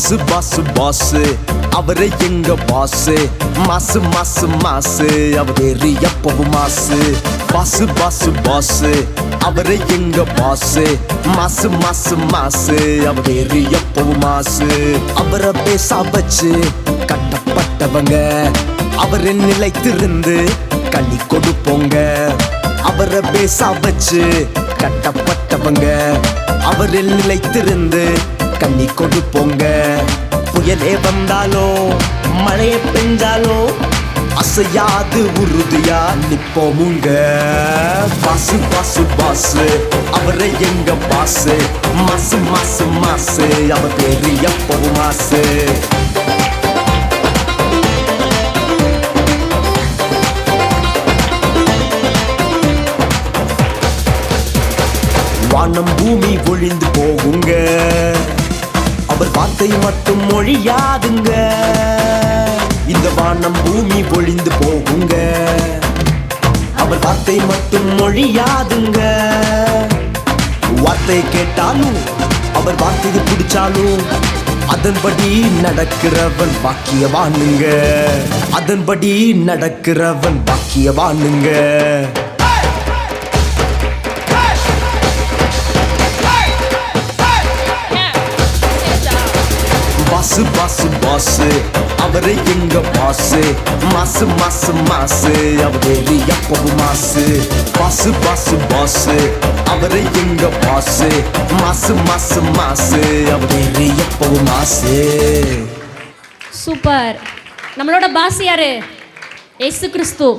பாசு பாசு பாசு அவரே எங்க பாசு. மாசு மாசு மாசு அவர் வேறு எப்பவும் மாசு. பாசு பாசு பாசு அவரே எங்க பாசு. மாசு மாசு மாசு அவர் வேறு எப்பவும் மாசு. அவரை பேச வச்சு கட்டப்பட்டவங்க அவரை நிலைத்திருந்து களி கொடுப்போங்க. அவரை பேச வச்சு கட்டப்பட்டவங்க அவரில் நிலைத்திருந்து கண்ணி கொடுப்போங்க. புயலே வந்தாலும் மழையே பெஞ்சாலும் அசையாது உறுதியா நிப்போமுங்க. பாசு பாசு பாசு அவரை எங்க பாசு. மாசு மாசு மாசு அவர் பேரு எப்பவும் மாசு. வானம் பூமி ஒழிந்து போகுங்க அவர் வார்த்தை மட்டும் மொழியாதுங்க. இந்த வானம் பூமி ஒழிந்து போகுங்க அவர் வார்த்தை மட்டும் மொழியாதுங்க. வார்த்தை கேட்டாலும் அவர் வார்த்தையை பிடிச்சாலும் அதன்படி நடக்கிறவன் பாக்கியவானுங்க. அதன்படி நடக்கிறவன் பாக்கியவானுங்க. பாசு பாசு பாசு அவரை எங்க பாசு. மாசு மாசு மாசு அவர் வேறு எப்பவும் மாசு. பாசு பாசு பாசு அவரை எங்க பாசு. மாசு மாசு மாசு அவர் வேறு எப்பவும் மாசு. சூப்பர். நம்மளோட பாஸ் யாரு? இயேசு கிறிஸ்து.